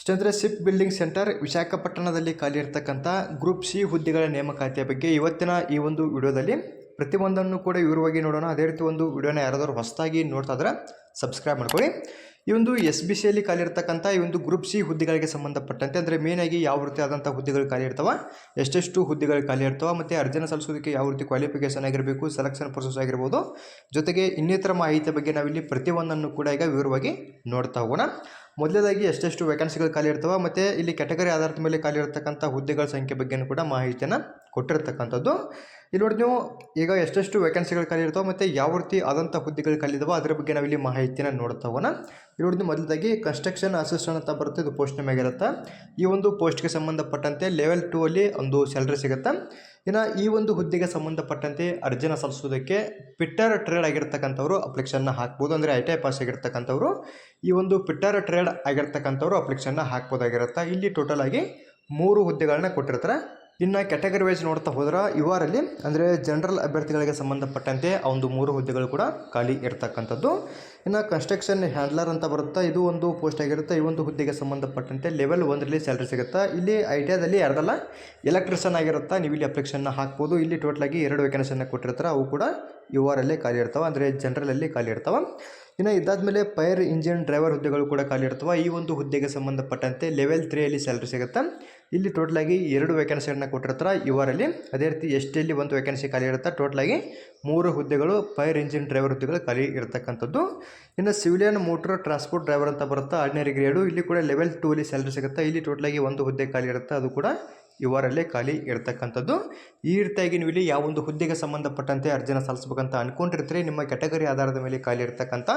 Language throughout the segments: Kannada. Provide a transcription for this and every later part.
ಸ್ನೇಹಿತರೆ, ಶಿಪ್ ಬಿಲ್ಡಿಂಗ್ ಸೆಂಟರ್ ವಿಶಾಖಪಟ್ಟಣದಲ್ಲಿ ಖಾಲಿ ಇರತಕ್ಕಂಥ ಗ್ರೂಪ್ ಸಿ ಹುದ್ದೆಗಳ ನೇಮಕಾತಿಯ ಬಗ್ಗೆ ಇವತ್ತಿನ ಈ ಒಂದು ವಿಡಿಯೋದಲ್ಲಿ ಪ್ರತಿಯೊಂದನ್ನು ಕೂಡ ವಿವರವಾಗಿ ನೋಡೋಣ. ಅದೇ ರೀತಿ ಒಂದು ವಿಡಿಯೋನ ಯಾರಾದರೂ ಹೊಸದಾಗಿ ನೋಡ್ತಾ ಇದ್ರೆ ಸಬ್ಸ್ಕ್ರೈಬ್ ಮಾಡ್ಕೊಳ್ಳಿ. ಈ ಒಂದು SBCಯಲ್ಲಿ ಖಾಲಿ ಇರತಕ್ಕಂಥ ಈ ಒಂದು ಗ್ರೂಪ್ ಸಿ ಹುದ್ದೆಗಳಿಗೆ ಸಂಬಂಧಪಟ್ಟಂತೆ ಅಂದರೆ ಮೇನ್ ಆಗಿ ಯಾವ ರೀತಿ ಆದಂಥ ಹುದ್ದೆಗಳು ಖಾಲಿ ಇರ್ತಾವೆ, ಎಷ್ಟೆಷ್ಟು ಹುದ್ದೆಗಳು ಖಾಲಿ ಇರ್ತಾವೆ, ಮತ್ತು ಅರ್ಜಿನ ಸಲ್ಲಿಸೋದಕ್ಕೆ ಯಾವ ರೀತಿ ಕ್ವಾಲಿಫಿಕೇಷನ್ ಆಗಿರಬೇಕು, ಸೆಲೆಕ್ಷನ್ ಪ್ರೊಸೆಸ್ ಆಗಿರ್ಬೋದು, ಜೊತೆಗೆ ಇನ್ನಿತರ ಮಾಹಿತಿಯ ಬಗ್ಗೆ ನಾವಿಲ್ಲಿ ಪ್ರತಿಯೊಂದನ್ನು ಕೂಡ ಈಗ ವಿವರವಾಗಿ ನೋಡ್ತಾ ಹೋಗೋಣ. ಮೊದಲನೇದಾಗಿ ಎಷ್ಟೆಷ್ಟು ವೇಕೆನ್ಸಿಗಳು ಖಾಲಿ ಇರ್ತವೆ ಮತ್ತು ಇಲ್ಲಿ ಕ್ಯಾಟಗರಿ ಆಧಾರದ ಮೇಲೆ ಖಾಲಿ ಇರತಕ್ಕಂಥ ಹುದ್ದೆಗಳ ಸಂಖ್ಯೆ ಬಗ್ಗೆಯೂ ಕೂಡ ಮಾಹಿತಿಯನ್ನು ಕೊಟ್ಟಿರ್ತಕ್ಕಂಥದ್ದು. ಇಲ್ಲಿ ನೋಡಿ, ನೀವು ಈಗ ಎಷ್ಟೆಷ್ಟು ವೇಕೆನ್ಸಿಗಳು ಖಾಲಿ ಇರ್ತವೆ ಮತ್ತು ಯಾವ ರೀತಿ ಆದಂಥ ಹುದ್ದೆಗಳು ಖಾಲಿ ಇದಾವೆ ಅದರ ಬಗ್ಗೆ ನಾವಿಲ್ಲಿ ಮಾಹಿತಿಯನ್ನು ನೋಡ್ತಾ ಹೋಗೋಣ. ಇಲ್ಲಿ ನೋಡಿ, ಮೊದಲದಾಗಿ ಕನ್ಸ್ಟ್ರಕ್ಷನ್ ಅಸಿಸ್ಟೆಂಟ್ ಅಂತ ಬರುತ್ತೆ, ಇದು ಪೋಸ್ಟ್ ನೇಮ್ ಆಗಿರುತ್ತೆ. ಈ ಒಂದು ಪೋಸ್ಟ್ಗೆ ಸಂಬಂಧಪಟ್ಟಂತೆ ಲೆವೆಲ್ 2 ಅಲ್ಲಿ ಒಂದು ಸ್ಯಾಲ್ರಿ ಸಿಗುತ್ತೆ. ಇನ್ನು ಈ ಒಂದು ಹುದ್ದೆಗೆ ಸಂಬಂಧಪಟ್ಟಂತೆ ಅರ್ಜಿನ ಸಲ್ಲಿಸೋದಕ್ಕೆ ಪಿಟ್ಟರ್ ಟ್ರೇಡ್ ಆಗಿರ್ತಕ್ಕಂಥವ್ರು ಅಪ್ಲಿಕೇಶನ್ನ ಹಾಕ್ಬೋದು. ಅಂದರೆ ITI ಪಾಸ್ ಆಗಿರ್ತಕ್ಕಂಥವ್ರು ಈ ಒಂದು ಪಿಟ್ಟರ್ ಟ್ರೇಡ್ ಆಗಿರ್ತಕ್ಕಂಥವ್ರು ಅಪ್ಲಿಕೇಶನ್ನ ಹಾಕ್ಬೋದಾಗಿರುತ್ತೆ. ಇಲ್ಲಿ ಟೋಟಲ್ ಆಗಿ 3 ಹುದ್ದೆಗಳನ್ನ ಕೊಟ್ಟಿರ್ತಾರೆ. ಇನ್ನು ಕ್ಯಾಟಗರಿ ವೈಸ್ ನೋಡ್ತಾ ಹೋದ್ರೆ ಇವರಲ್ಲಿ ಅಂದರೆ ಜನರಲ್ ಅಭ್ಯರ್ಥಿಗಳಿಗೆ ಸಂಬಂಧಪಟ್ಟಂತೆ ಆ ಒಂದು 3 ಹುದ್ದೆಗಳು ಕೂಡ ಖಾಲಿ ಇರ್ತಕ್ಕಂಥದ್ದು. ಇನ್ನು ಕನ್ಸ್ಟ್ರಕ್ಷನ್ ಹ್ಯಾಂಡ್ಲರ್ ಅಂತ ಬರುತ್ತೆ, ಇದು ಒಂದು ಪೋಸ್ಟ್ ಆಗಿರುತ್ತೆ. ಈ ಒಂದು ಹುದ್ದೆಗೆ ಸಂಬಂಧಪಟ್ಟಂತೆ ಲೆವೆಲ್ 1ರಲ್ಲಿ ಸ್ಯಾಲ್ರಿ ಸಿಗುತ್ತೆ. ಇಲ್ಲಿ ITIದಲ್ಲಿ ಯಾರ್ದಲ್ಲ ಎಲೆಕ್ಟ್ರಿಷಿಯನ್ ಆಗಿರುತ್ತೆ, ನೀವು ಇಲ್ಲಿ ಅಪ್ಲಿಕೇಶನ್ನ ಹಾಕ್ಬೋದು. ಇಲ್ಲಿ ಟೋಟಲಾಗಿ 2 ವೇಕೆನ್ಸಿಯನ್ನು ಕೊಟ್ಟಿರ್ತಾರೆ, ಅವು ಕೂಡ ಇವರಲ್ಲೇ ಖಾಲಿ ಇರ್ತವೆ, ಅಂದರೆ ಜನರಲಲ್ಲಿ ಖಾಲಿ ಇರ್ತವೆ. ಇನ್ನು ಇದಾದಮೇಲೆ ಫೈರ್ ಇಂಜಿನ್ ಡ್ರೈವರ್ ಹುದ್ದೆಗಳು ಕೂಡ ಖಾಲಿ ಇರ್ತವೆ. ಈ ಒಂದು ಹುದ್ದೆಗೆ ಸಂಬಂಧಪಟ್ಟಂತೆ ಲೆವೆಲ್ 3ಅಲ್ಲಿ ಸ್ಯಾಲ್ರಿ ಸಿಗುತ್ತೆ. ಇಲ್ಲಿ ಟೋಟಲಾಗಿ 2 ವೇಕೆನ್ಸಿಗಳನ್ನ ಕೊಟ್ಟಿರ್ತಾರೆ ಇವರಲ್ಲಿ. ಅದೇ ರೀತಿ STಯಲ್ಲಿ 1 ವೇಕೆನ್ಸಿ ಖಾಲಿ ಇರುತ್ತೆ. ಟೋಟಲಾಗಿ 3 ಹುದ್ದೆಗಳು ಫೈರ್ ಇಂಜಿನ್ ಡ್ರೈವರ್ ಹುದ್ದೆಗಳು ಖಾಲಿ ಇರತಕ್ಕಂಥದ್ದು. ಇನ್ನು ಸಿವಿಲಿಯನ್ ಮೋಟರ್ ಟ್ರಾನ್ಸ್ಪೋರ್ಟ್ ಡ್ರೈವರ್ ಅಂತ ಬರುತ್ತೆ, ಆರ್ಡಿನರಿ ಗ್ರೇಡು. ಇಲ್ಲಿ ಕೂಡ ಲೆವೆಲ್ 2ಅಲ್ಲಿ ಸ್ಯಾಲ್ರಿ ಸಿಗುತ್ತೆ. ಇಲ್ಲಿ ಟೋಟಲಾಗಿ 1 ಹುದ್ದೆ ಖಾಲಿ ಇರುತ್ತೆ, ಅದು ಕೂಡ ಇವರಲ್ಲೇ ಖಾಲಿ ಇರ್ತಕ್ಕಂಥದ್ದು. ಈ ರೀತಿಯಾಗಿ ನೀವು ಇಲ್ಲಿ ಯಾವ ಒಂದು ಹುದ್ದೆಗೆ ಸಂಬಂಧಪಟ್ಟಂತೆ ಅರ್ಜಿನ ಸಲ್ಲಿಸಬೇಕಂತ ಅನ್ಕೊಂಡಿರ್ತೀರಿ, ನಿಮ್ಮ ಕ್ಯಾಟಗರಿ ಆಧಾರದ ಮೇಲೆ ಖಾಲಿ ಇರ್ತಕ್ಕಂಥ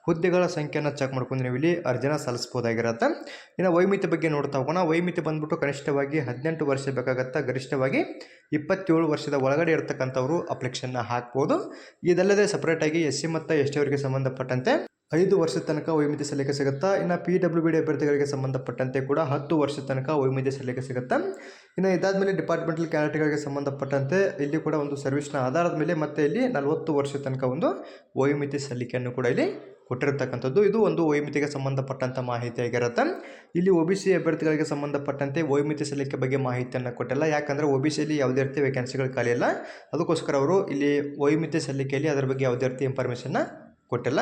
ಹುದ್ದೆಗಳ ಸಂಖ್ಯೆಯನ್ನು ಚೆಕ್ ಮಾಡ್ಕೊಂಡು ನೀವು ಇಲ್ಲಿ ಅರ್ಜಿನ ಸಲ್ಲಿಸ್ಬೋದಾಗಿರುತ್ತೆ. ಇನ್ನು ವಯೋಮಿತಿ ಬಗ್ಗೆ ನೋಡ್ತಾ ಹೋಗೋಣ. ವಯೋಮಿತಿ ಬಂದ್ಬಿಟ್ಟು ಕನಿಷ್ಠವಾಗಿ 18 ವರ್ಷ ಬೇಕಾಗತ್ತೆ, ಗರಿಷ್ಠವಾಗಿ 27 ವರ್ಷದ ಒಳಗಡೆ ಇರ್ತಕ್ಕಂಥವ್ರು ಅಪ್ಲಿಕೇಶನ್ನ ಹಾಕ್ಬೋದು. ಇದಲ್ಲದೆ ಸಪ್ರೇಟಾಗಿ SC ಮತ್ತು ST ಅವರಿಗೆ ಸಂಬಂಧಪಟ್ಟಂತೆ 5 ವರ್ಷದ ತನಕ ವಯೋಮಿತಿ ಸಲ್ಲಿಕೆ ಸಿಗುತ್ತಾ. ಇನ್ನು PWD ಅಭ್ಯರ್ಥಿಗಳಿಗೆ ಸಂಬಂಧಪಟ್ಟಂತೆ ಕೂಡ 10 ವರ್ಷದ ತನಕ ವಯೋಮಿತಿ ಸಲ್ಲಿಕೆ ಸಿಗುತ್ತೆ. ಇನ್ನು ಇದಾದಮೇಲೆ ಡಿಪಾರ್ಟ್ಮೆಂಟಲ್ ಕ್ಯಾಂಡಿಡೇಟ್ಗಳಿಗೆ ಸಂಬಂಧಪಟ್ಟಂತೆ ಇಲ್ಲಿ ಕೂಡ ಒಂದು ಸರ್ವಿಸ್ನ ಆಧಾರದ ಮೇಲೆ ಮತ್ತೆ ಇಲ್ಲಿ 40 ವರ್ಷದ ತನಕ ಒಂದು ವಯೋಮಿತಿ ಸಲ್ಲಿಕೆಯನ್ನು ಕೂಡ ಇಲ್ಲಿ ಕೊಟ್ಟಿರತಕ್ಕಂಥದ್ದು. ಇದು ಒಂದು ವಯೋಮಿತಿಗೆ ಸಂಬಂಧಪಟ್ಟಂಥ ಮಾಹಿತಿ ಆಗಿರುತ್ತೆ. ಇಲ್ಲಿ OBC ಅಭ್ಯರ್ಥಿಗಳಿಗೆ ಸಂಬಂಧಪಟ್ಟಂತೆ ವಯೋಮಿತಿ ಸಲ್ಲಿಕೆ ಬಗ್ಗೆ ಮಾಹಿತಿಯನ್ನು ಕೊಟ್ಟಿಲ್ಲ, ಯಾಕಂದರೆ OBCಯಲ್ಲಿ ಯಾವುದೇ ರೀತಿ ವೇಕೆನ್ಸಿಗಳು ಖಾಲಿ ಇಲ್ಲ. ಅದಕ್ಕೋಸ್ಕರ ಅವರು ಇಲ್ಲಿ ವಯೋಮಿತಿ ಸಲ್ಲಿಕೆಯಲ್ಲಿ ಅದರ ಬಗ್ಗೆ ಯಾವುದೇ ರೀತಿ ಇನ್ಫಾರ್ಮೇಷನ್ನ ಕೊಟ್ಟಿಲ್ಲ.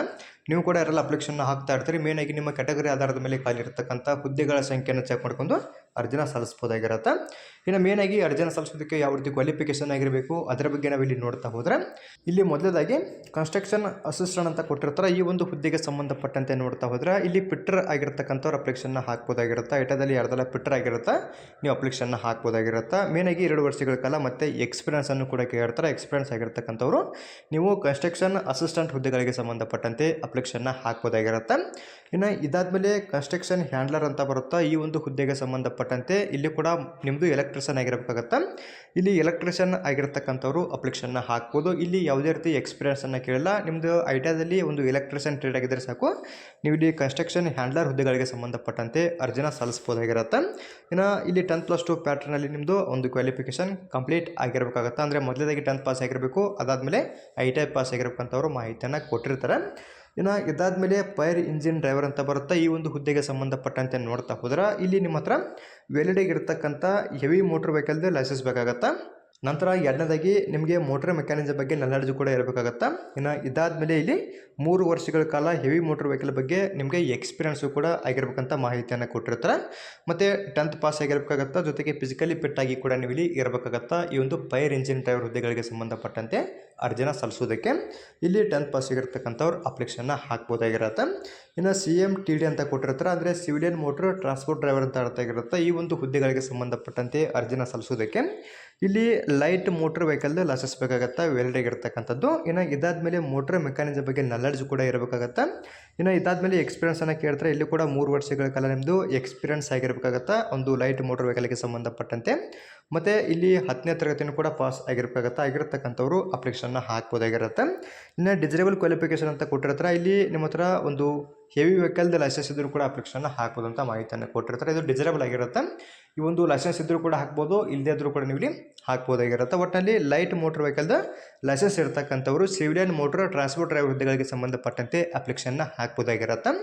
ನೀವು ಕೂಡ ಯಾರೆಲ್ಲ ಅಪ್ಲಿಕೇಶನ್ನ ಹಾಕ್ತಾ ಇರ್ತೀರಿ, ಮೇನಾಗಿ ನಿಮ್ಮ ಕ್ಯಾಟಗರಿ ಆಧಾರದ ಮೇಲೆ ಖಾಲಿ ಇರತಕ್ಕಂಥ ಹುದ್ದೆಗಳ ಸಂಖ್ಯೆಯನ್ನು ಚೆಕ್ ಮಾಡ್ಕೊಂಡು ಅರ್ಜಿನ ಸಲ್ಲಿಸ್ಬೋದಾಗಿರುತ್ತೆ. ಇನ್ನು ಮೇನಾಗಿ ಅರ್ಜಿನ ಸಲ್ಲಿಸೋದಕ್ಕೆ ಯಾವ ರೀತಿ ಕ್ವಾಲಿಫಿಕೇಷನ್ ಆಗಿರಬೇಕು ಅದರ ಬಗ್ಗೆ ನಾವಿಲ್ಲಿ ನೋಡ್ತಾ ಹೋದರೆ, ಇಲ್ಲಿ ಮೊದಲದಾಗಿ ಕನ್ಸ್ಟ್ರಕ್ಷನ್ ಅಸಿಸ್ಟೆಂಟ್ ಅಂತ ಕೊಟ್ಟಿರ್ತಾರೆ. ಈ ಒಂದು ಹುದ್ದೆಗೆ ಸಂಬಂಧಪಟ್ಟಂತೆ ನೋಡ್ತಾ ಹೋದರೆ ಇಲ್ಲಿ ಪಿಟ್ಟರ್ ಆಗಿರ್ತಕ್ಕಂಥವ್ರು ಅಪ್ಲಿಕೇಶನ್ನ ಹಾಕ್ಬೋದಾಗಿರುತ್ತೆ. ಐಟದಲ್ಲಿ ಯಾರ್ದೆಲ್ಲ ಪಿಟ್ಟರ್ ಆಗಿರುತ್ತೆ, ನೀವು ಅಪ್ಲಿಕೇಶನ್ನ ಹಾಕ್ಬೋದಾಗಿರುತ್ತೆ. ಮೇನಾಗಿ 2 ವರ್ಷಗಳ ಕಾಲ ಮತ್ತು ಎಕ್ಸ್ಪೀರಿಯನ್ಸನ್ನು ಕೂಡ ಕೇಳ್ತಾರೆ. ಎಕ್ಸ್ಪೀರಿಯನ್ಸ್ ಆಗಿರ್ತಕ್ಕಂಥವ್ರು ನೀವು ಕನ್ಸ್ಟ್ರಕ್ಷನ್ ಅಸಿಸ್ಟೆಂಟ್ ಹುದ್ದೆಗಳಿಗೆ ಸಂಬಂಧಪಟ್ಟಂತೆ ಅಪ್ಲಿಕೇಶನ್ನ ಹಾಕ್ಬೋದಾಗಿರುತ್ತೆ. ಇನ್ನು ಇದಾದಮೇಲೆ ಕನ್ಸ್ಟ್ರಕ್ಷನ್ ಹ್ಯಾಂಡ್ಲರ್ ಅಂತ ಬರುತ್ತೆ. ಈ ಒಂದು ಹುದ್ದೆಗೆ ಸಂಬಂಧಪಟ್ಟಂತೆ ಇಲ್ಲಿ ಕೂಡ ನಿಮ್ಮದು ಎಲೆಕ್ಟ್ರಿಷಿಯನ್ ಆಗಿರಬೇಕಾಗತ್ತೆ. ಇಲ್ಲಿ ಎಲೆಕ್ಟ್ರಿಷಿಯನ್ ಆಗಿರ್ತಕ್ಕಂಥವ್ರು ಅಪ್ಲಿಕೇಶನ್ನ ಹಾಕ್ಬೋದು. ಇಲ್ಲಿ ಯಾವುದೇ ರೀತಿ ಎಕ್ಸ್ಪೀರಿಯನ್ಸನ್ನು ಕೇಳಿಲ್ಲ, ನಿಮ್ಮದು ITIದಲ್ಲಿ ಒಂದು ಎಲೆಕ್ಟ್ರಿಷಿಯನ್ ಟ್ರೇಡ್ ಆಗಿದ್ದರೆ ಸಾಕು, ನೀವು ಇಲ್ಲಿ ಕನ್ಸ್ಟ್ರಕ್ಷನ್ ಹ್ಯಾಂಡ್ಲರ್ ಹುದ್ದೆಗಳಿಗೆ ಸಂಬಂಧಪಟ್ಟಂತೆ ಅರ್ಜಿನ ಸಲ್ಲಿಸ್ಬೋದಾಗಿರುತ್ತೆ. ಇನ್ನು ಇಲ್ಲಿ 10+2 ಪ್ಯಾಟ್ರನಲ್ಲಿ ನಿಮ್ಮದು ಒಂದು ಕ್ವಾಲಿಫಿಕೇಷನ್ ಕಂಪ್ಲೀಟ್ ಆಗಿರಬೇಕಾಗತ್ತೆ. ಅಂದರೆ ಮೊದಲೇದಾಗಿ 10th ಪಾಸ್ ಆಗಿರಬೇಕು, ಅದಾದಮೇಲೆ ITI ಪಾಸ್ ಆಗಿರಬೇಕಂತವರು ಮಾಹಿತಿಯನ್ನು ಕೊಟ್ಟಿರ್ತಾರೆ. ಇನ್ನು ಇದಾದಮೇಲೆ ಫೈರ್ ಇಂಜಿನ್ ಡ್ರೈವರ್ ಅಂತ ಬರುತ್ತೆ. ಈ ಒಂದು ಹುದ್ದೆಗೆ ಸಂಬಂಧಪಟ್ಟಂತೆ ನೋಡ್ತಾ ಹೋದ್ರೆ ಇಲ್ಲಿ ನಿಮ್ಮ ಹತ್ರ ವ್ಯಾಲಿಡಿಗಿರ್ತಕ್ಕಂಥ ಹೆವಿ ಮೋಟ್ರ್ ವೆಹಿಕಲ್ದು ಲೈಸೆನ್ಸ್ ಬೇಕಾಗತ್ತೆ. ನಂತರ ಎರಡನೇದಾಗಿ ನಿಮಗೆ ಮೋಟರ್ ಮೆಕ್ಯಾನಿಸಮ್ ಬಗ್ಗೆ ನಾಲೆಡ್ಜ್ ಕೂಡ ಇರಬೇಕಾಗತ್ತೆ. ಇನ್ನು ಇದಾದಮೇಲೆ ಇಲ್ಲಿ 3 ವರ್ಷಗಳ ಕಾಲ ಹೆವಿ ಮೋಟರ್ ವೆಹಿಕಲ್ ಬಗ್ಗೆ ನಿಮಗೆ ಎಕ್ಸ್ಪೀರಿಯನ್ಸು ಕೂಡ ಆಗಿರ್ಬೇಕಂತ ಮಾಹಿತಿಯನ್ನು ಕೊಟ್ಟಿರ್ತಾರೆ. ಮತ್ತು 10th ಪಾಸ್ ಆಗಿರಬೇಕಾಗತ್ತೆ, ಜೊತೆಗೆ ಫಿಸಿಕಲಿ ಫಿಟ್ ಆಗಿ ಕೂಡ ನೀವು ಇಲ್ಲಿ ಇರಬೇಕಾಗತ್ತೆ. ಈ ಒಂದು ಫೈರ್ ಇಂಜಿನ್ ಡ್ರೈವರ್ ಹುದ್ದೆಗಳಿಗೆ ಸಂಬಂಧಪಟ್ಟಂತೆ ಅರ್ಜಿನ ಸಲ್ಲಿಸೋದಕ್ಕೆ ಇಲ್ಲಿ 10th ಪಾಸ್ ಆಗಿರ್ತಕ್ಕಂಥವ್ರು ಅಪ್ಲಿಕೇಶನ್ನ ಹಾಕ್ಬೋದಾಗಿರುತ್ತೆ. ಇನ್ನು CMTD ಅಂತ ಕೊಟ್ಟಿರ್ತಾರೆ, ಅಂದರೆ ಸಿವಿಲಿಯನ್ ಮೋಟರ್ ಟ್ರಾನ್ಸ್ಪೋರ್ಟ್ ಡ್ರೈವರ್ ಅಂತ ಅರ್ಥ ಆಗಿರುತ್ತೆ. ಈ ಒಂದು ಹುದ್ದೆಗಳಿಗೆ ಸಂಬಂಧಪಟ್ಟಂತೆ ಅರ್ಜಿನ ಸಲ್ಲಿಸೋದಕ್ಕೆ ಇಲ್ಲಿ ಲೈಟ್ ಮೋಟರ್ ವೆಹಿಕಲ್ದು ಲೈಸೆನ್ಸ್ ಬೇಕಾಗತ್ತೆ, ವೆಲ್ಡಿಗಿರ್ತಕ್ಕಂಥದ್ದು. ಇನ್ನು ಇದಾದಮೇಲೆ ಮೋಟರ್ ಮೆಕ್ಯಾನಿಸಮ್ ಬಗ್ಗೆ ನಾಲೆಡ್ಜ್ ಕೂಡ ಇರಬೇಕಾಗತ್ತೆ. ಇನ್ನು ಇದಾದಮೇಲೆ ಎಕ್ಸ್ಪೀರಿಯನ್ಸನ್ನು ಕೇಳ್ತಾರೆ. ಇಲ್ಲಿ ಕೂಡ 3 ವರ್ಷಗಳ ಕಾಲ ನಿಮ್ಮದು ಎಕ್ಸ್ಪೀರಿಯನ್ಸ್ ಆಗಿರಬೇಕಾಗತ್ತೆ ಒಂದು ಲೈಟ್ ಮೋಟರ್ ವೆಹಿಕಲ್ಗೆ ಸಂಬಂಧಪಟ್ಟಂತೆ. ಮತ್ತು ಇಲ್ಲಿ 10ನೇ ತರಗತಿನೂ ಕೂಡ ಪಾಸ್ ಆಗಿರ್ತಕ್ಕಂಥವ್ರು ಅಪ್ಲಿಕೇಶನ್ನ ಹಾಕ್ಬೋದಾಗಿರುತ್ತೆ. ಇನ್ನು ಡಿಸೇಬಲ್ ಕ್ವಾಲಿಫಿಕೇಷನ್ ಅಂತ ಕೊಟ್ಟಿರ್ತಾರೆ. ಇಲ್ಲಿ ನಿಮ್ಮ ಹತ್ರ ಒಂದು ಹೆವಿ ವೆಹಿಕಲ್ದ ಲೈಸೆನ್ಸ್ ಇದ್ದರೂ ಕೂಡ ಅಪ್ಲಿಕೇಶನ್ನ ಹಾಕ್ಬೋದು ಅಂತ ಮಾಹಿತಿಯನ್ನು ಕೊಟ್ಟಿರ್ತಾರೆ. ಇದು ಡಿಸೇಬಲ್ ಆಗಿರುತ್ತೆ. ಈ ಒಂದು ಲೈಸೆನ್ಸ್ ಇದ್ದರೂ ಕೂಡ ಹಾಕ್ಬೋದು, ಇಲ್ಲದೇ ಇದ್ದರೂ ಕೂಡ ನೀವು ಇಲ್ಲಿ ಹಾಕ್ಬೋದಾಗಿರುತ್ತೆ. ಒಟ್ಟಿನಲ್ಲಿ ಲೈಟ್ ಮೋಟರ್ ವೆಹಿಕಲ್ದ ಲೈಸೆನ್ಸ್ ಇರತಕ್ಕಂಥವ್ರು ಸಿವಿಲಿಯನ್ ಮೋಟರ್ ಟ್ರಾನ್ಸ್ಪೋರ್ಟ್ ಡ್ರೈವರ್ ಹುದ್ದೆಗಳಿಗೆ ಸಂಬಂಧಪಟ್ಟಂತೆ ಅಪ್ಲಿಕೇಶನ್ನ ಹಾಕ್ಬೋದಾಗಿರುತ್ತೆ.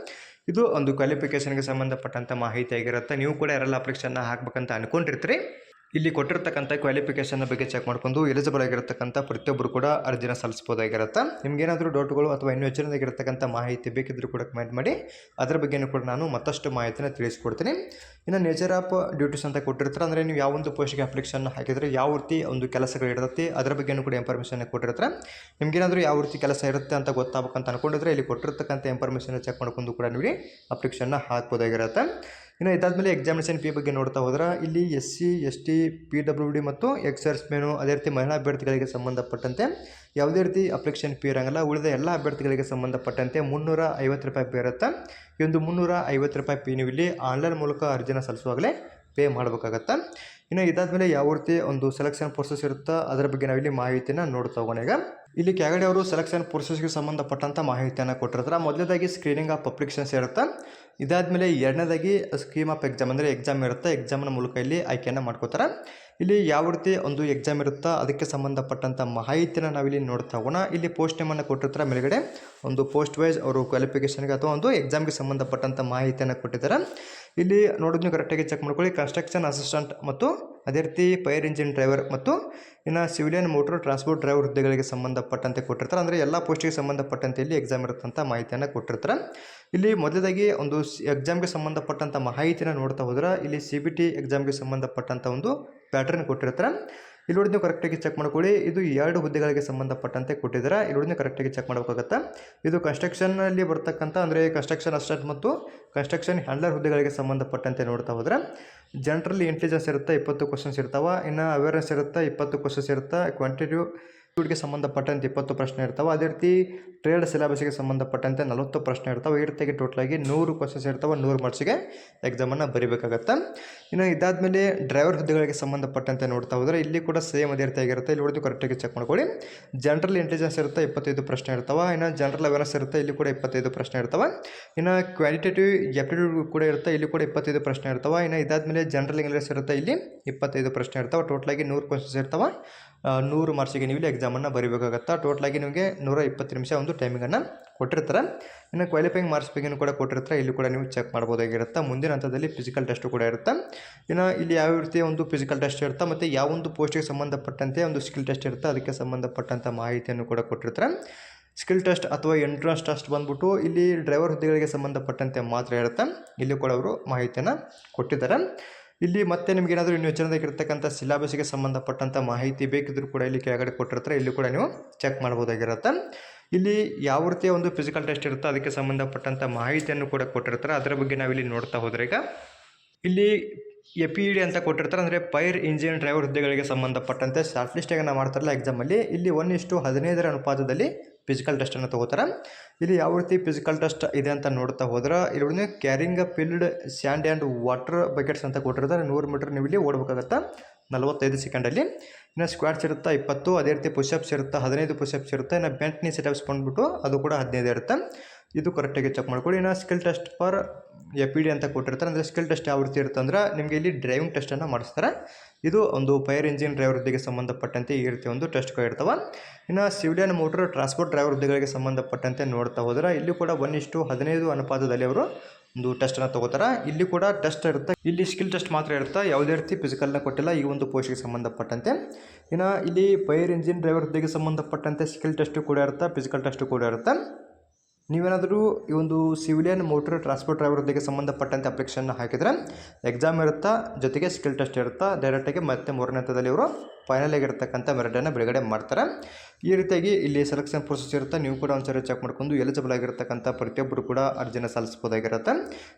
ಇದು ಒಂದು ಕ್ವಾಲಿಫಿಕೇಷನ್ಗೆ ಸಂಬಂಧಪಟ್ಟಂಥ ಮಾಹಿತಿ ಆಗಿರುತ್ತೆ. ನೀವು ಕೂಡ ಯಾರೆಲ್ಲ ಅಪ್ಲಿಕೇಶನ್ನ ಹಾಕ್ಬೇಕಂತ ಅನ್ಕೊಂಡಿರ್ತೀರಿ, ಇಲ್ಲಿ ಕೊಟ್ಟಿರ್ತಕ್ಕಂಥ ಕ್ವಾಲಿಫಿಕೇಷನ್ ಬಗ್ಗೆ ಚೆಕ್ ಮಾಡ್ಕೊಂಡು ಎಲಿಜಿಬಲ್ ಆಗಿರತಕ್ಕಂಥ ಪ್ರತಿಯೊಬ್ಬರು ಕೂಡ ಅರ್ಜಿನ ಸಲ್ಲಿಸಬಹುದಾಗಿರುತ್ತೆ. ನಿಮ್ಗೇನಾದರೂ ಡೌಟ್ಗಳು ಅಥವಾ ಇನ್ನೂ ಹೆಚ್ಚಿನದಾಗಿರ್ತಕ್ಕಂಥ ಮಾಹಿತಿ ಬೇಕಿದ್ದರೂ ಕೂಡ ಕಮೆಂಟ್ ಮಾಡಿ, ಅದರ ಬಗ್ಗೆಯೂ ಕೂಡ ನಾನು ಮತ್ತಷ್ಟು ಮಾಹಿತಿನ ತಿಳಿಸ್ಕೊಡ್ತೀನಿ. ಇನ್ನು ನೇಚರ್ ಆಫ್ ಡ್ಯೂಟೀಸ್ ಅಂತ ಕೊಟ್ಟಿರ್ತಾರೆ. ಅಂದರೆ ನೀವು ಯಾವ ಒಂದು ಪೋಸ್ಟ್ಗೆ ಅಪ್ಲಿಕೇಶನ್ ಹಾಕಿದರೆ ಯಾವ ರೀತಿ ಒಂದು ಕೆಲಸಗಳು ಇರುತ್ತೆ ಅದರ ಬಗ್ಗೆಯೂ ಕೂಡ ಇನ್ಫಾರ್ಮೇಷನ್ ಕೊಟ್ಟಿರ್ತಾರೆ. ನಿಮ್ಗೇನಾದರೂ ಯಾವ ರೀತಿ ಕೆಲಸ ಇರುತ್ತೆ ಅಂತ ಗೊತ್ತಾಗಬೇಕಂತ ಅನ್ಕೊಂಡಿದ್ರೆ ಇಲ್ಲಿ ಕೊಟ್ಟಿರ್ತಕ್ಕಂಥ ಇನ್ಫಾರ್ಮೇಷನ್ ಚೆಕ್ ಮಾಡ್ಕೊಂಡು ಕೂಡ ನೀವು ಅಪ್ಲಿಕೇಶನ್ನ ಹಾಕ್ಬೋದಾಗಿರುತ್ತೆ. ಇನ್ನು ಇದಾದಮೇಲೆ ಎಕ್ಸಾಮಿನೇಷನ್ ಫೀ ಬಗ್ಗೆ ನೋಡ್ತಾ ಹೋದ್ರೆ ಇಲ್ಲಿ SC ST PWD ಮತ್ತು ಎಕ್ಸರ್ಸ್ ಮೇನು, ಅದೇ ರೀತಿ ಮಹಿಳಾ ಅಭ್ಯರ್ಥಿಗಳಿಗೆ ಸಂಬಂಧಪಟ್ಟಂತೆ ಯಾವುದೇ ರೀತಿ ಅಪ್ಲಿಕೇಶನ್ ಫೀ ಇರೋಂಗಿಲ್ಲ. ಉಳಿದ ಎಲ್ಲ ಅಭ್ಯರ್ಥಿಗಳಿಗೆ ಸಂಬಂಧಪಟ್ಟಂತೆ 350 ರೂಪಾಯಿ ಫೀ ಇರುತ್ತೆ. ಈ ಒಂದು 350 ರೂಪಾಯಿ ಫೀ ನೀವು ಇಲ್ಲಿ ಆನ್ಲೈನ್ ಮೂಲಕ ಅರ್ಜಿನ ಸಲ್ಲಿಸುವಾಗಲೇ ಪೇ ಮಾಡಬೇಕಾಗತ್ತೆ. ಇನ್ನು ಇದಾದಮೇಲೆ ಯಾವ ರೀತಿ ಒಂದು ಸೆಲೆಕ್ಷನ್ ಪ್ರೊಸೆಸ್ ಇರುತ್ತಾ ಅದರ ಬಗ್ಗೆ ನಾವಿಲ್ಲಿ ಮಾಹಿತಿನ ನೋಡ್ತಾ ಹೋಗೋಣ. ಈಗ ಇಲ್ಲಿ ಕೆಳಗಡೆ ಅವರು ಸೆಲೆಕ್ಷನ್ ಪ್ರೊಸೆಸ್ಗೆ ಸಂಬಂಧಪಟ್ಟಂಥ ಮಾಹಿತಿಯನ್ನು ಕೊಟ್ಟಿರ್ತಾರೆ. ಮೊದಲನೇದಾಗಿ ಸ್ಕ್ರೀನಿಂಗ್ ಆಫ್ ಅಪ್ಲಿಕೇಶನ್ಸ್ ಇರುತ್ತೆ. ಇದಾದಮೇಲೆ ಎರಡನೇದಾಗಿ ಸ್ಕೀಮ್ ಆಫ್ ಎಕ್ಸಾಮ್, ಅಂದರೆ ಎಕ್ಸಾಮ್ ಇರುತ್ತೆ. ಎಕ್ಸಾಮ್ನ ಮೂಲಕ ಇಲ್ಲಿ ಆಯ್ಕೆಯನ್ನು ಮಾಡ್ಕೋತಾರೆ. ಇಲ್ಲಿ ಯಾವ ರೀತಿ ಒಂದು ಎಕ್ಸಾಮ್ ಇರುತ್ತಾ ಅದಕ್ಕೆ ಸಂಬಂಧಪಟ್ಟಂಥ ಮಾಹಿತಿನ ನಾವಿಲ್ಲಿ ನೋಡ್ತಾ ಹೋಗೋಣ. ಇಲ್ಲಿ ಪೋಸ್ಟ್ ನೇಮನ್ನು ಕೊಟ್ಟಿರ್ತಾರೆ. ಮೇಲ್ಗಡೆ ಒಂದು ಪೋಸ್ಟ್ ವೈಸ್ ಅವರು ಕ್ವಾಲಿಫಿಕೇಷನ್ಗೆ ಅಥವಾ ಒಂದು ಎಕ್ಸಾಮ್ಗೆ ಸಂಬಂಧಪಟ್ಟಂಥ ಮಾಹಿತಿಯನ್ನು ಕೊಟ್ಟಿದ್ದಾರೆ. ಇಲ್ಲಿ ನೋಡೋದು ನೀವು ಕರೆಕ್ಟಾಗಿ ಚೆಕ್ ಮಾಡ್ಕೊಳ್ಳಿ. ಕನ್ಸ್ಟ್ರಕ್ಷನ್ ಅಸಿಸ್ಟೆಂಟ್ ಮತ್ತು ಅದೇ ರೀತಿ ಫೈರ್ ಇಂಜಿನ್ ಡ್ರೈವರ್ ಮತ್ತು ಇನ್ನು ಸಿವಿಲಿಯನ್ ಮೋಟರ್ ಟ್ರಾನ್ಸ್ಪೋರ್ಟ್ ಡ್ರೈವರ್ ಹುದ್ದೆಗಳಿಗೆ ಸಂಬಂಧಪಟ್ಟಂತೆ ಕೊಟ್ಟಿರ್ತಾರೆ. ಅಂದರೆ ಎಲ್ಲ ಪೋಸ್ಟಿಗೆ ಸಂಬಂಧಪಟ್ಟಂತೆ ಇಲ್ಲಿ ಎಕ್ಸಾಮ್ ಇರುತ್ತಂಥ ಮಾಹಿತಿಯನ್ನು ಕೊಟ್ಟಿರ್ತಾರೆ. ಇಲ್ಲಿ ಮೊದಲಾಗಿ ಒಂದು ಎಕ್ಸಾಮ್ಗೆ ಸಂಬಂಧಪಟ್ಟಂಥ ಮಾಹಿತಿನ ನೋಡ್ತಾ ಹೋದ್ರೆ ಇಲ್ಲಿ CBT ಎಕ್ಸಾಮ್ಗೆ ಸಂಬಂಧಪಟ್ಟಂಥ ಒಂದು ಪ್ಯಾಟರ್ನ್ ಕೊಟ್ಟಿರ್ತಾರೆ. ಇಲ್ಲಿ ನೋಡಿ ನೀವು ಕರೆಕ್ಟಾಗಿ ಚೆಕ್ ಮಾಡ್ಕೊಳ್ಳಿ. ಇದು 2 ಹುದ್ದೆಗಳಿಗೆ ಸಂಬಂಧಪಟ್ಟಂತೆ ಕೊಟ್ಟಿದ್ದಾರೆ. ಇಲ್ಲಿ ನೋಡಿ ನೀವು ಕರೆಕ್ಟಾಗಿ ಚೆಕ್ ಮಾಡಬೇಕಾಗತ್ತೆ. ಇದು ಕನ್ಸ್ಟ್ರಕ್ಷನಲ್ಲಿ ಬರ್ತಕ್ಕಂಥ ಅಂದರೆ ಕನ್ಸ್ಟ್ರಕ್ಷನ್ ಅಸಿಸ್ಟೆಂಟ್ ಮತ್ತು ಕನ್ಸ್ಟ್ರಕ್ಷನ್ ಹ್ಯಾಂಡ್ಲರ್ ಹುದ್ದೆಗಳಿಗೆ ಸಂಬಂಧಪಟ್ಟಂತೆ ನೋಡ್ತಾ ಹೋದ್ರೆ ಜನರಲ್ ಇಂಟೆಲಿಜೆನ್ಸ್ ಇರುತ್ತೆ, 20 ಕ್ವಶನ್ಸ್ ಇರ್ತಾವೆ. ಇನ್ನು ಅವೇರ್ನೆಸ್ ಇರುತ್ತೆ, 20 ಕ್ವಶನ್ಸ್ ಇರುತ್ತೆ. ಕ್ವಾಂಟಿಟಿವ್ಗೆ ಸಂಬಂಧಪಟ್ಟಂತೆ 20 ಪ್ರಶ್ನೆ ಇರ್ತಾವೆ. ಅದೇ ರೀತಿ ಟ್ರೇಡ್ ಸಿಲೆಬಸ್ಗೆ ಸಂಬಂಧಪಟ್ಟಂತೆ 40 ಪ್ರಶ್ನೆ ಇರ್ತಾವೆ. ಈ ರೀತಿಯಾಗಿ ಟೋಟಲಾಗಿ 100 ಕ್ವಶನ್ಸ್ ಇರ್ತಾವೆ. 100 ಮಾರ್ಕ್ಸಿಗೆ ಎಕ್ಸಾಮನ್ನು ಬರೀಬೇಕಾಗತ್ತೆ. ಇನ್ನು ಇದಾದಮೇಲೆ ಡ್ರೈವರ್ ಹುದ್ದೆಗಳಿಗೆ ಸಂಬಂಧಪಟ್ಟಂತೆ ನೋಡ್ತಾ ಹೋದರೆ ಇಲ್ಲಿ ಕೂಡ ಸೇಮ್ ಅದೇ ರೀತಿಯಾಗಿರುತ್ತೆ. ಇಲ್ಲಿ ನೋಡಿ ಕರೆಕ್ಟಾಗಿ ಚೆಕ್ ಮಾಡ್ಕೊಳ್ಳಿ. ಜನರಲ್ ಇಂಟೆಲಿಜೆನ್ಸ್ ಇರುತ್ತೆ, 25 ಪ್ರಶ್ನೆ ಇರ್ತಾವೆ. ಇನ್ನು ಜನರಲ್ ಅವೇರ್ನೆಸ್ ಇರುತ್ತೆ, ಇಲ್ಲಿ ಕೂಡ 25 ಪ್ರಶ್ನೆ ಇರ್ತಾವೆ. ಇನ್ನು ಕ್ವಾಂಟಿಟೇಟಿವ್ ಆಪ್ಟಿಟ್ಯೂಡ್ ಕೂಡ ಇರುತ್ತೆ, ಇಲ್ಲಿ ಕೂಡ 25 ಪ್ರಶ್ನೆ ಇರ್ತಾವೆ. ಇನ್ನು ಇದಾದಮೇಲೆ ಜನರಲ್ ಇಂಗ್ಲೀಷ್ ಇರುತ್ತೆ, ಇಲ್ಲಿ 25 ಪ್ರಶ್ನೆ ಇರ್ತಾವೆ. ಟೋಟಲಾಗಿ 100 ಕ್ವಶನ್ಸ್ ಇರ್ತಾವೆ. 100 ಮಾರ್ಕ್ಸಿಗೆ ನೀವು ಇಲ್ಲಿ ಎಕ್ಸಾಮನ್ನು ಬರೀಬೇಕಾಗತ್ತೆ. ಟೋಟಲಾಗಿ ನಿಮಗೆ 120 ನಿಮಿಷ ಒಂದು ಟೈಮಿಂಗನ್ನು ಕೊಟ್ಟಿರ್ತಾರೆ. ಇನ್ನು ಕ್ವಾಲಿಫೈಯಿಂಗ್ ಮಾರ್ಕ್ಸ್ ಬಗ್ಗೆ ಕೂಡ ಕೊಟ್ಟಿರ್ತಾರೆ. ಇಲ್ಲಿ ಕೂಡ ನೀವು ಚೆಕ್ ಮಾಡ್ಬೋದಾಗಿರುತ್ತೆ. ಮುಂದಿನ ಹಂತದಲ್ಲಿ ಫಿಸಿಕಲ್ ಟೆಸ್ಟು ಕೂಡ ಇರುತ್ತೆ. ಇನ್ನು ಇಲ್ಲಿ ಯಾವ ರೀತಿಯ ಒಂದು ಫಿಸಿಕಲ್ ಟೆಸ್ಟ್ ಇರುತ್ತೆ ಮತ್ತು ಯಾವ ಒಂದು ಪೋಸ್ಟಿಗೆ ಸಂಬಂಧಪಟ್ಟಂತೆ ಒಂದು ಸ್ಕಿಲ್ ಟೆಸ್ಟ್ ಇರುತ್ತೆ ಅದಕ್ಕೆ ಸಂಬಂಧಪಟ್ಟಂಥ ಮಾಹಿತಿಯನ್ನು ಕೂಡ ಕೊಟ್ಟಿರ್ತಾರೆ. ಸ್ಕಿಲ್ ಟೆಸ್ಟ್ ಅಥವಾ ಎಂಟ್ರೆನ್ಸ್ ಟೆಸ್ಟ್ ಬಂದ್ಬಿಟ್ಟು ಇಲ್ಲಿ ಡ್ರೈವರ್ ಹುದ್ದೆಗಳಿಗೆ ಸಂಬಂಧಪಟ್ಟಂತೆ ಮಾತ್ರ ಇರುತ್ತೆ. ಇಲ್ಲಿ ಕೂಡ ಅವರು ಮಾಹಿತಿಯನ್ನು ಕೊಟ್ಟಿದ್ದಾರೆ. ಇಲ್ಲಿ ಮತ್ತೆ ನಿಮ್ಗೆ ಏನಾದರೂ ಇನ್ನೂ ಹೆಚ್ಚಿನದಾಗಿರ್ತಕ್ಕಂಥ ಸಿಲೆಬಸ್ಗೆ ಸಂಬಂಧಪಟ್ಟಂಥ ಮಾಹಿತಿ ಬೇಕಿದ್ರೂ ಕೂಡ ಇಲ್ಲಿ ಕೆಳಗಡೆ ಕೊಟ್ಟಿರ್ತಾರೆ. ಇಲ್ಲಿ ಕೂಡ ನೀವು ಚೆಕ್ ಮಾಡ್ಬೋದಾಗಿರುತ್ತೆ. ಇಲ್ಲಿ ಯಾವ ರೀತಿಯ ಒಂದು ಫಿಸಿಕಲ್ ಟೆಸ್ಟ್ ಇರುತ್ತೆ ಅದಕ್ಕೆ ಸಂಬಂಧಪಟ್ಟಂಥ ಮಾಹಿತಿಯನ್ನು ಕೂಡ ಕೊಟ್ಟಿರ್ತಾರೆ. ಅದರ ಬಗ್ಗೆ ನಾವಿಲ್ಲಿ ನೋಡ್ತಾ ಹೋದರೆ ಈಗ ಇಲ್ಲಿ FED ಅಂತ ಕೊಟ್ಟಿರ್ತಾರೆ. ಅಂದರೆ ಫೈರ್ ಇಂಜಿನ್ ಡ್ರೈವರ್ ಹುದ್ದೆಗಳಿಗೆ ಸಂಬಂಧಪಟ್ಟಂತೆ ಶಾರ್ಟ್ ಲಿಸ್ಟಾಗಿ ಮಾಡ್ತಾರಲ್ಲ ಎಕ್ಸಾಮಲ್ಲಿ, ಇಲ್ಲಿ 1:15 ಅನುಪಾತದಲ್ಲಿ ಫಿಸಿಕಲ್ ಟೆಸ್ಟನ್ನು ತೊಗೋತಾರೆ. ಇಲ್ಲಿ ಯಾವ ರೀತಿ ಫಿಸಿಕಲ್ ಟೆಸ್ಟ್ ಇದೆ ಅಂತ ನೋಡ್ತಾ ಹೋದ್ರೆ ಇಲ್ಲಿ carrying filled sand and water buckets ಅಂತ ಕೊಟ್ಟಿರ್ತಾರೆ. 100 ಮೀಟರ್ ನೀವು ಇಲ್ಲಿ ಓಡಬೇಕಾಗತ್ತೆ 45 ಸೆಕೆಂಡಲ್ಲಿ. ಇನ್ನು ಸ್ಕ್ವಾಟ್ಸ್ ಇರುತ್ತೆ 20, ಅದೇ ರೀತಿ ಪುಷಪ್ಸ್ ಇರುತ್ತೆ 15 ಪುಷಪ್ಸ್ ಇರುತ್ತೆ. ಇನ್ನು ಬೆಂಟ್ ನೀ ಸೆಟಪ್ಸ್ ಬಂದುಬಿಟ್ಟು ಅದು ಕೂಡ 15 ಇರುತ್ತೆ. ಇದು ಕರೆಕ್ಟಾಗಿ ಚೆಕ್ ಮಾಡ್ಕೊಳ್ಳಿ. ಇನ್ನು ಸ್ಕಿಲ್ ಟೆಸ್ಟ್ ಫಾರ್ FED ಅಂತ ಕೊಟ್ಟಿರ್ತಾರೆ. ಅಂದರೆ ಸ್ಕಿಲ್ ಟೆಸ್ಟ್ ಯಾವ ರೀತಿ ಇರುತ್ತೆ ಅಂದ್ರೆ ನಿಮಗೆ ಇಲ್ಲಿ ಡ್ರೈವಿಂಗ್ ಟೆಸ್ಟನ್ನು ಮಾಡಿಸ್ತಾರೆ. ಇದು ಒಂದು ಫೈರ್ ಇಂಜಿನ್ ಡ್ರೈವರ್ ಹುದ್ದೆಗೆ ಸಂಬಂಧಪಟ್ಟಂತೆ ಈ ರೀತಿ ಒಂದು ಟೆಸ್ಟ್ಗಳು ಇರ್ತವೆ. ಇನ್ನು ಸಿವಿಲಿಯನ್ ಮೋಟರ್ ಟ್ರಾನ್ಸ್ಪೋರ್ಟ್ ಡ್ರೈವರ್ ಹುದ್ದೆಗಳಿಗೆ ಸಂಬಂಧಪಟ್ಟಂತೆ ನೋಡ್ತಾ ಹೋದರೆ ಇಲ್ಲಿ ಕೂಡ 1:15 ಅನುಪಾತದಲ್ಲಿ ಅವರು ಒಂದು ಟೆಸ್ಟನ್ನು ತೊಗೋತಾರೆ. ಇಲ್ಲಿ ಕೂಡ ಟೆಸ್ಟ್ ಇರುತ್ತೆ. ಇಲ್ಲಿ ಸ್ಕಿಲ್ ಟೆಸ್ಟ್ ಮಾತ್ರ ಇರುತ್ತೆ, ಯಾವುದೇ ರೀತಿ ಫಿಸಿಕಲ್ನ ಕೊಟ್ಟಿಲ್ಲ ಈ ಒಂದು ಪೋಸ್ಟ್ಗೆ ಸಂಬಂಧಪಟ್ಟಂತೆ. ಇನ್ನು ಇಲ್ಲಿ ಫೈರ್ ಇಂಜಿನ್ ಡ್ರೈವರ್ ಹುದ್ದೆಗೆ ಸಂಬಂಧಪಟ್ಟಂತೆ ಸ್ಕಿಲ್ ಟೆಸ್ಟು ಕೂಡ ಇರುತ್ತೆ, ಫಿಸಿಕಲ್ ಟೆಸ್ಟು ಕೂಡ ಇರುತ್ತೆ. ನೀವೇನಾದರೂ ಈ ಒಂದು ಸಿವಿಲಿಯನ್ ಮೋಟರ್ ಟ್ರಾನ್ಸ್ಪೋರ್ಟ್ ಡ್ರೈವರ್ ಹುದ್ದೆಗೆ ಸಂಬಂಧಪಟ್ಟಂತೆ ಅಪ್ಲಿಕೇಶನ್ ಹಾಕಿದರೆ ಎಕ್ಸಾಮ್ ಇರುತ್ತಾ, ಜೊತೆಗೆ ಸ್ಕಿಲ್ ಟೆಸ್ಟ್ ಇರುತ್ತಾ. ಡೈರೆಕ್ಟಾಗಿ ಮತ್ತೆ 3ನೇ ಹಂತದಲ್ಲಿ ಇವರು ಫೈನಲ್ ಆಗಿರ್ತಕ್ಕಂಥ ಮೆರಿಟನ್ನು ಬಿಡುಗಡೆ ಮಾಡ್ತಾರೆ. ಈ ರೀತಿಯಾಗಿ ಇಲ್ಲಿ ಸೆಲೆಕ್ಷನ್ ಪ್ರೊಸೆಸ್ ಇರುತ್ತೆ. ನೀವು ಕೂಡ ಒಂದ್ಸರಿ ಚೆಕ್ ಮಾಡ್ಕೊಂಡು ಎಲಿಜಿಬಲ್ ಆಗಿರ್ತಕ್ಕಂಥ ಪ್ರತಿಯೊಬ್ಬರು ಕೂಡ ಅರ್ಜಿನ ಸಲ್ಲಿಸಬಹುದಾಗಿರುತ್ತೆ.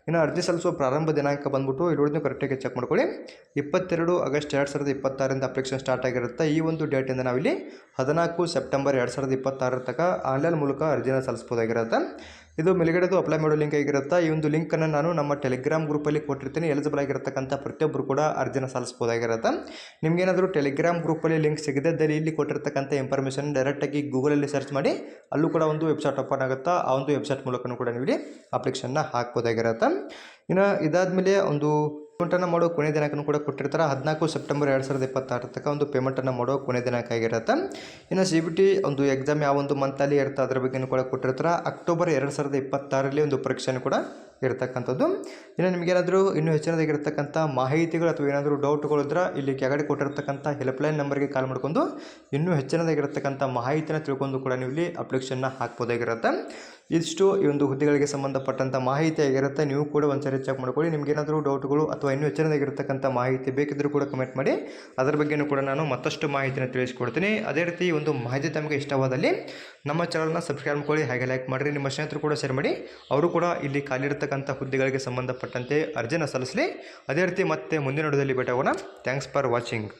ಇನ್ನು ಅರ್ಜಿ ಸಲ್ಲಿಸುವ ಪ್ರಾರಂಭ ದಿನಾಂಕ ಬಂದ್ಬಿಟ್ಟು ಇಲ್ಲಿ ಕರೆಕ್ಟಾಗಿ ಚೆಕ್ ಮಾಡ್ಕೊಳ್ಳಿ. 22 ಆಗಸ್ಟ್ 2026 ಅಪ್ಲಿಕೇಶನ್ ಸ್ಟಾರ್ಟ್ ಆಗಿರುತ್ತೆ. ಈ ಒಂದು ಡೇಟಿಂದ ನಾವಿಲ್ಲಿ 14 ಸೆಪ್ಟೆಂಬರ್ 2026 ತನಕ ಆನ್ಲೈನ್ ಮೂಲಕ ಅರ್ಜಿನ ಸಲ್ಲಿಸಬಹುದಾಗಿರುತ್ತೆ. ಇದು ಮೇಲ್ಗಡೆದು ಅಪ್ಲೈ ಮಾಡೋ ಲಿಂಕ್ ಆಗಿರುತ್ತೆ. ಈ ಒಂದು ಲಿಂಕನ್ನು ನಾನು ನಮ್ಮ ಟೆಲಿಗ್ರಾಮ್ ಗ್ರೂಪಲ್ಲಿ ಕೊಟ್ಟಿರ್ತೀನಿ. ಎಲಿಜಿಬಲ್ ಆಗಿರತಕ್ಕಂಥ ಪ್ರತಿಯೊಬ್ಬರು ಕೂಡ ಅರ್ಜಿನ ಸಲ್ಲಿಸ್ಬೋದಾಗಿರುತ್ತೆ. ನಿಮಗೇನಾದರೂ ಟೆಲಿಗ್ರಾಮ್ ಗ್ರೂಪಲ್ಲಿ ಲಿಂಕ್ ಸಿಗದಿದ್ದಲ್ಲಿ ಇಲ್ಲಿ ಕೊಟ್ಟಿರ್ತಕ್ಕಂಥ ಇನ್ಫಾರ್ಮೇಷನ್ ಡೈರೆಕ್ಟಾಗಿ ಗೂಗಲಲ್ಲಿ ಸರ್ಚ್ ಮಾಡಿ ಅಲ್ಲೂ ಕೂಡ ಒಂದು ವೆಬ್ಸೈಟ್ ಓಪನ್ ಆಗುತ್ತೆ. ಆ ಒಂದು ವೆಬ್ಸೈಟ್ ಮೂಲಕನೂ ಕೂಡ ನೀವು ಇಲ್ಲಿ ಅಪ್ಲಿಕೇಶನ್ನ ಹಾಕ್ಬೋದಾಗಿರುತ್ತೆ. ಇನ್ನು ಇದಾದಮೇಲೆ ಒಂದು ಪೇಮೆಂಟನ್ನು ಮಾಡೋ ಕೊನೆ ದಿನಾಂಕನೂ ಕೂಡ ಕೊಟ್ಟಿರ್ತಾರೆ. 14 ಸೆಪ್ಟೆಂಬರ್ 2026 ತನಕ ಒಂದು ಪೇಮೆಂಟನ್ನು ಮಾಡೋ ಕೊನೆ ದಿನಾಂಕ ಆಗಿರುತ್ತೆ. ಇನ್ನು CBT ಒಂದು ಎಕ್ಸಾಮ್ ಯಾವ ಒಂದು ಮಂತಲ್ಲಿ ಇರುತ್ತೆ ಅದರ ಬಗ್ಗೆಯೂ ಕೂಡ ಕೊಟ್ಟಿರ್ತಾರೆ. ಅಕ್ಟೋಬರ್ 2026ರಲ್ಲಿ ಒಂದು ಪರೀಕ್ಷೆನೂ ಕೂಡ ಇರತಕ್ಕಂಥದ್ದು. ಇನ್ನು ನಿಮಗೇನಾದರೂ ಇನ್ನೂ ಹೆಚ್ಚಿನದಾಗಿರ್ತಕ್ಕಂಥ ಮಾಹಿತಿಗಳು ಅಥವಾ ಏನಾದರೂ ಡೌಟ್ಗಳು ಇದ್ದರೆ ಇಲ್ಲಿ ಕೆಳಗಡೆ ಕೊಟ್ಟಿರ್ತಕ್ಕಂಥ ಹೆಲ್ಪ್ಲೈನ್ ನಂಬರ್ಗೆ ಕಾಲ್ ಮಾಡ್ಕೊಂಡು ಇನ್ನೂ ಹೆಚ್ಚಿನದಾಗಿರ್ತಕ್ಕಂಥ ಮಾಹಿತಿನ ತಿಳ್ಕೊಂಡು ಕೂಡ ನೀವು ಇಲ್ಲಿ ಅಪ್ಲಿಕೇಶನ್ನ ಹಾಕ್ಬೋದಾಗಿರುತ್ತೆ. ಇಷ್ಟು ಈ ಒಂದು ಹುದ್ದೆಗಳಿಗೆ ಸಂಬಂಧಪಟ್ಟಂಥ ಮಾಹಿತಿ ಆಗಿರುತ್ತೆ. ನೀವು ಕೂಡ ಒಂದ್ಸರಿ ಚೆಕ್ ಮಾಡ್ಕೊಳ್ಳಿ. ನಿಮಗೇನಾದರೂ ಡೌಟ್ಗಳು ಅಥವಾ ಇನ್ನೂ ಹೆಚ್ಚಿನದಾಗಿರ್ತಕ್ಕಂಥ ಮಾಹಿತಿ ಬೇಕಿದ್ದರೂ ಕೂಡ ಕಮೆಂಟ್ ಮಾಡಿ, ಅದರ ಬಗ್ಗೆಯೂ ಕೂಡ ನಾನು ಮತ್ತಷ್ಟು ಮಾಹಿತಿನ ತಿಳಿಸ್ಕೊಡ್ತೀನಿ. ಅದೇ ರೀತಿ ಒಂದು ಮಾಹಿತಿ ತಮಗೆ ಇಷ್ಟವಾದಲ್ಲಿ ನಮ್ಮ ಚಾನಲ್ನ ಸಬ್ಸ್ಕ್ರೈಬ್ ಮಾಡ್ಕೊಳ್ಳಿ, ಹಾಗೆ ಲೈಕ್ ಮಾಡಿರಿ. ನಿಮ್ಮ ಸ್ನೇಹಿತರು ಕೂಡ ಶೇರ್ ಮಾಡಿ, ಅವರು ಕೂಡ ಇಲ್ಲಿ ಖಾಲಿರ್ತಕ್ಕಂಥ ಹುದ್ದೆಗಳಿಗೆ ಸಂಬಂಧಪಟ್ಟಂತೆ ಅರ್ಜಿನ ಸಲ್ಲಿಸಲಿ. ಅದೇ ರೀತಿ ಮತ್ತೆ ಮುಂದಿನ ವಿಡಿಯೋದಲ್ಲಿ ಭೇಟಿಯಾಗೋಣ. Thanks for watching.